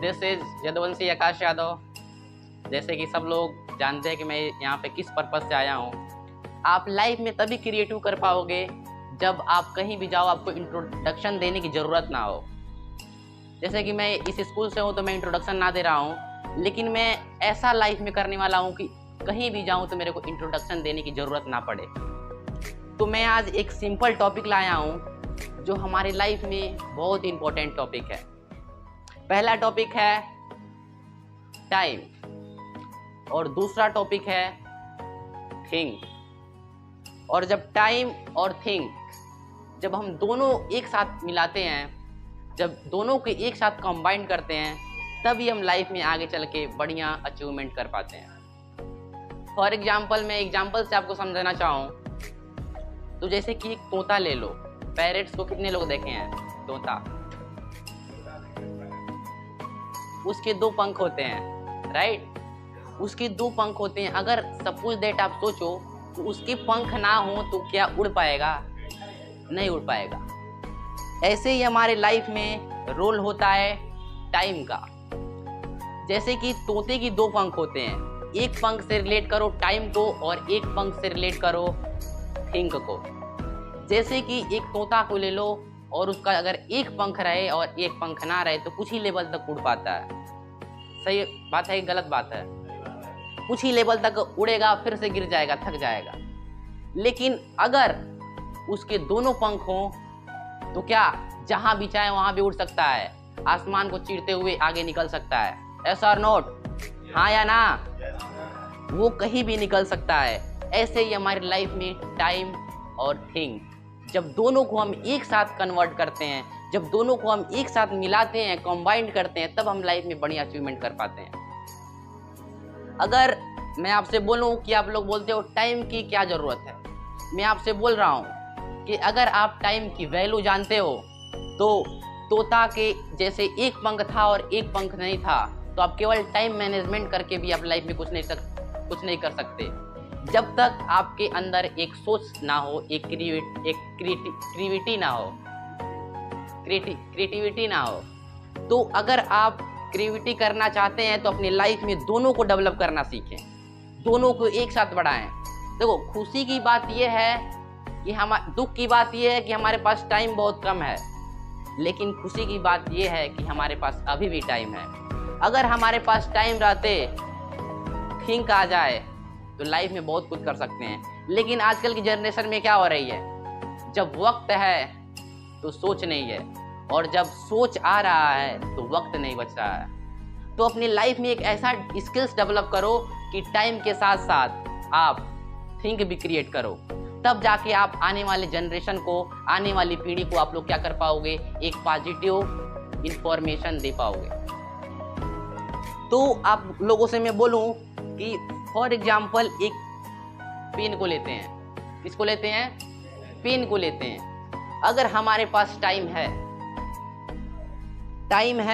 This is Yaduvanshi आकाश यादव। जैसे कि सब लोग जानते हैं कि मैं यहाँ पे किस पर्पज़ से आया हूँ। आप लाइफ में तभी क्रिएटिव कर पाओगे जब आप कहीं भी जाओ आपको इंट्रोडक्शन देने की ज़रूरत ना हो। जैसे कि मैं इस स्कूल से हूँ तो मैं इंट्रोडक्शन ना दे रहा हूँ, लेकिन मैं ऐसा लाइफ में करने वाला हूँ कि कहीं भी जाऊँ तो मेरे को इंट्रोडक्शन देने की ज़रूरत ना पड़े। तो मैं आज एक सिंपल टॉपिक लाया हूँ जो हमारी लाइफ में बहुत इम्पोर्टेंट टॉपिक है। पहला टॉपिक है टाइम और दूसरा टॉपिक है थिंक। और जब टाइम और थिंक जब हम दोनों एक साथ मिलाते हैं, जब दोनों को एक साथ कंबाइन करते हैं, तभी हम लाइफ में आगे चल के बढ़िया अचीवमेंट कर पाते हैं। फॉर एग्जाम्पल मैं एग्जाम्पल से आपको समझाना चाहूँ तो जैसे कि एक तोता ले लो। पैरेट्स को कितने लोग देखे हैं? तोता, उसके दो पंख होते हैं, राइट? उसके दो पंख होते हैं। अगर सपोज दैट आप सोचो तो उसके पंख ना हो तो क्या उड़ पाएगा? नहीं उड़ पाएगा। ऐसे ही हमारे लाइफ में रोल होता है टाइम का। जैसे कि तोते की दो पंख होते हैं, एक पंख से रिलेट करो टाइम को और एक पंख से रिलेट करो थिंक को। जैसे कि एक तोता को ले लो और उसका अगर एक पंख रहे और एक पंख ना रहे तो कुछ ही लेवल तक उड़ पाता है। सही बात है कि गलत बात है? कुछ ही लेवल तक उड़ेगा, फिर से गिर जाएगा, थक जाएगा। लेकिन अगर उसके दोनों पंख हों तो क्या जहां भी चाहे वहां भी उड़ सकता है, आसमान को चीरते हुए आगे निकल सकता है। यस और नोट? हाँ या ना? वो कहीं भी निकल सकता है। ऐसे ही हमारी लाइफ में टाइम और थिंक, जब दोनों को हम एक साथ कन्वर्ट करते हैं, जब दोनों को हम एक साथ मिलाते हैं, कंबाइंड करते हैं, तब हम लाइफ में बढ़िया अचीवमेंट कर पाते हैं। अगर मैं आपसे बोलूं कि आप लोग बोलते हो टाइम की क्या ज़रूरत है, मैं आपसे बोल रहा हूं कि अगर आप टाइम की वैल्यू जानते हो तो तोता के जैसे एक पंख था और एक पंख नहीं था तो आप केवल टाइम मैनेजमेंट करके भी आप लाइफ में कुछ नहीं कर सकते। जब तक आपके अंदर एक सोच ना हो, एक क्रिएटिविटी ना हो, तो अगर आप क्रिएटिविटी करना चाहते हैं तो अपनी लाइफ में दोनों को डेवलप करना सीखें, दोनों को एक साथ बढ़ाएं। देखो, खुशी की बात यह है कि दुख की बात यह है कि हमारे पास टाइम बहुत कम है, लेकिन खुशी की बात यह है कि हमारे पास अभी भी टाइम है। अगर हमारे पास टाइम रहते, थिंक आ जाए तो लाइफ में बहुत कुछ कर सकते हैं। लेकिन आजकल की जनरेशन में क्या हो रही है, जब वक्त है तो सोच नहीं है, और जब सोच आ रहा है तो वक्त नहीं बच रहा है। तो अपनी लाइफ में एक ऐसा स्किल्स डेवलप करो कि टाइम के साथ साथ आप थिंक भी क्रिएट करो, तब जाके आप आने वाले जनरेशन को, आने वाली पीढ़ी को आप लोग क्या कर पाओगे, एक पॉजिटिव इंफॉर्मेशन दे पाओगे। तो आप लोगों से मैं बोलूं कि फॉर एग्जाम्पल एक पेन को लेते हैं। किसको लेते हैं? पेन को लेते हैं। अगर हमारे पास टाइम है,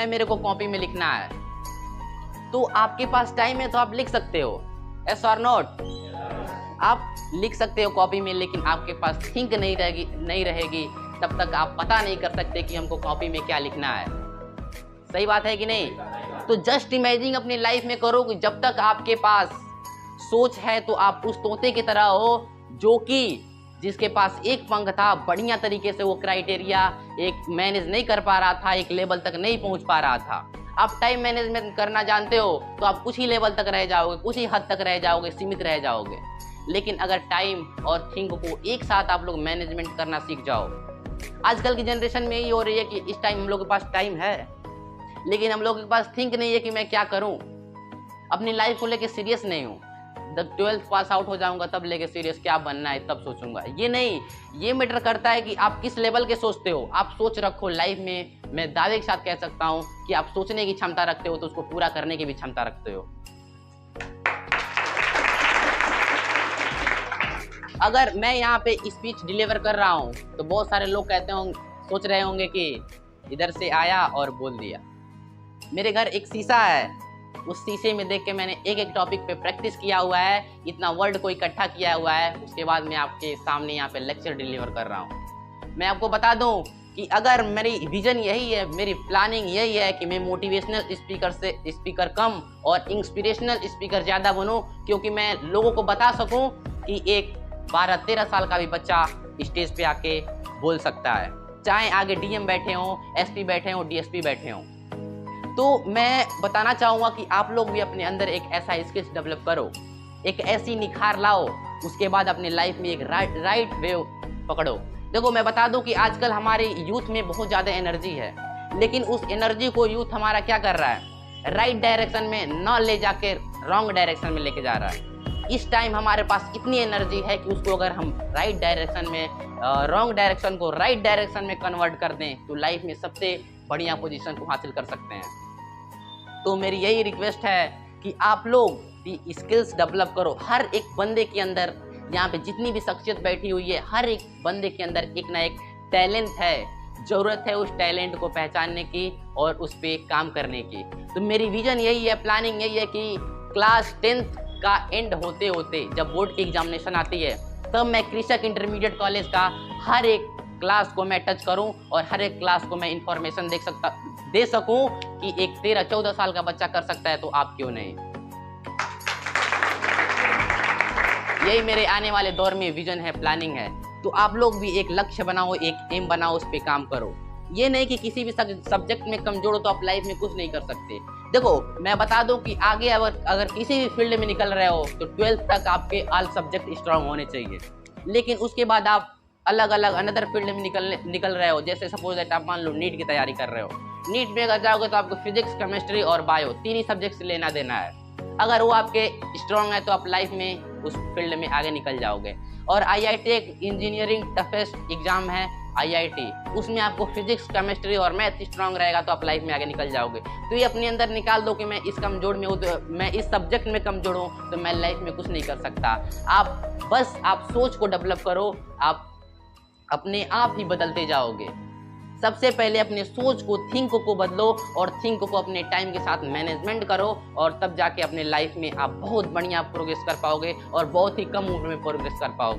मेरे को कॉपी में लिखना है, तो आपके पास टाइम है तो आप लिख सकते हो। यस और नॉट? आप लिख सकते हो कॉपी में, लेकिन आपके पास थिंक नहीं रहेगी, तब तक आप पता नहीं कर सकते कि हमको कॉपी में क्या लिखना है। सही बात है कि नहीं? तो जस्ट इमेजिन अपनी लाइफ में करो कि जब तक आपके पास सोच है तो आप उस तोते की तरह हो जो कि जिसके पास एक पंख था, बढ़िया तरीके से वो क्राइटेरिया एक मैनेज नहीं कर पा रहा था, एक लेवल तक नहीं पहुंच पा रहा था। आप टाइम मैनेजमेंट करना जानते हो तो आप कुछ ही लेवल तक रह जाओगे, कुछ ही हद तक रह जाओगे, सीमित रह जाओगे। लेकिन अगर टाइम और थिंक को एक साथ आप लोग मैनेजमेंट करना सीख जाओ। आजकल की जनरेशन में यही हो रही है कि इस टाइम हम लोग के पास टाइम है, लेकिन हम लोग के पास थिंक नहीं है कि मैं क्या करूं। अपनी लाइफ को लेके सीरियस नहीं हूं। जब 12th पास आउट हो जाऊंगा तब लेके सीरियस क्या बनना है तब सोचूंगा। ये नहीं, ये मैटर करता है कि आप किस लेवल के सोचते हो। आप सोच रखो लाइफ में, मैं दावे के साथ कह सकता हूं कि आप सोचने की क्षमता रखते हो तो उसको पूरा करने की भी क्षमता रखते हो। अगर मैं यहाँ पे स्पीच डिलीवर कर रहा हूँ तो बहुत सारे लोग सोच रहे होंगे कि इधर से आया और बोल दिया। मेरे घर एक शीशा है, उस शीशे में देख के मैंने एक एक टॉपिक पे प्रैक्टिस किया हुआ है, इतना वर्ड को इकट्ठा किया हुआ है, उसके बाद मैं आपके सामने यहाँ पे लेक्चर डिलीवर कर रहा हूँ। मैं आपको बता दूं कि अगर मेरी विजन यही है, मेरी प्लानिंग यही है कि मैं मोटिवेशनल स्पीकर से स्पीकर कम और इंस्पिरेशनल स्पीकर ज़्यादा बनूं, क्योंकि मैं लोगों को बता सकूं कि एक 12-13 साल का भी बच्चा स्टेज पे आके बोल सकता है, चाहे आगे डीएम बैठे हों, एसपी बैठे हों, डीएसपी बैठे हों। तो मैं बताना चाहूँगा कि आप लोग भी अपने अंदर एक ऐसा स्किल्स डेवलप करो, एक ऐसी निखार लाओ, उसके बाद अपने लाइफ में एक राइट वे पकड़ो। देखो मैं बता दूं कि आजकल हमारे यूथ में बहुत ज़्यादा एनर्जी है, लेकिन उस एनर्जी को यूथ हमारा क्या कर रहा है, राइट डायरेक्शन में न ले जाके रॉन्ग डायरेक्शन में लेके जा रहा है। इस टाइम हमारे पास इतनी एनर्जी है कि उसको अगर हम राइट डायरेक्शन में रॉन्ग डायरेक्शन को राइट डायरेक्शन में कन्वर्ट कर दें तो लाइफ में सबसे बढ़िया पोजीशन को हासिल कर सकते हैं। तो मेरी यही रिक्वेस्ट है कि आप लोग भी स्किल्स डेवलप करो। हर एक बंदे के अंदर, यहाँ पे जितनी भी शख्सियत बैठी हुई है, हर एक बंदे के अंदर एक ना एक टैलेंट है। ज़रूरत है उस टैलेंट को पहचानने की और उस पर काम करने की। तो मेरी विजन यही है, प्लानिंग यही है कि क्लास 10th का एंड होते होते जब बोर्ड की एग्जामिनेशन आती है तब मैं कृषक इंटरमीडिएट कॉलेज का हर एक क्लास को मैं टच करूं और हर एक क्लास को मैं इंफॉर्मेशन दे सकूं कि एक 13-14 साल का बच्चा कर सकता है तो आप क्यों नहीं। यही मेरे आने वाले दौर में विजन है, प्लानिंग है। तो आप लोग भी एक लक्ष्य बनाओ, एक एम बनाओ, उस पर काम करो। ये नहीं कि किसी भी सब्जेक्ट में कमजोर हो तो आप लाइफ में कुछ नहीं कर सकते। देखो मैं बता दूं कि आगे अगर किसी भी फील्ड में निकल रहे हो तो 12th तक आपके ऑल सब्जेक्ट स्ट्रांग होने चाहिए, लेकिन उसके बाद आप अलग अलग अनदर फील्ड में निकल रहे हो। जैसे सपोज दैट आप मान लो नीट की तैयारी कर रहे हो, नीट में अगर जाओगे तो आपको फिजिक्स, केमिस्ट्री और बायो 3 ही सब्जेक्ट लेना देना है। अगर वो आपके स्ट्रांग है तो आप लाइफ में उस फील्ड में आगे निकल जाओगे। और IIT एक इंजीनियरिंग टफेस्ट एग्जाम है IIT, उसमें आपको फिजिक्स, केमिस्ट्री और मैथ स्ट्रांग रहेगा तो आप लाइफ में आगे निकल जाओगे। तो ये अपने अंदर निकाल दो कि मैं इस कमजोर में हूँ, तो मैं इस सब्जेक्ट में कमजोर हूँ तो मैं लाइफ में कुछ नहीं कर सकता। आप सोच को डेवलप करो, आप अपने आप ही बदलते जाओगे। सबसे पहले अपने सोच को, थिंक को बदलो और थिंक को अपने टाइम के साथ मैनेजमेंट करो और तब जाके अपने लाइफ में आप बहुत बढ़िया प्रोग्रेस कर पाओगे और बहुत ही कम उम्र में प्रोग्रेस कर पाओगे।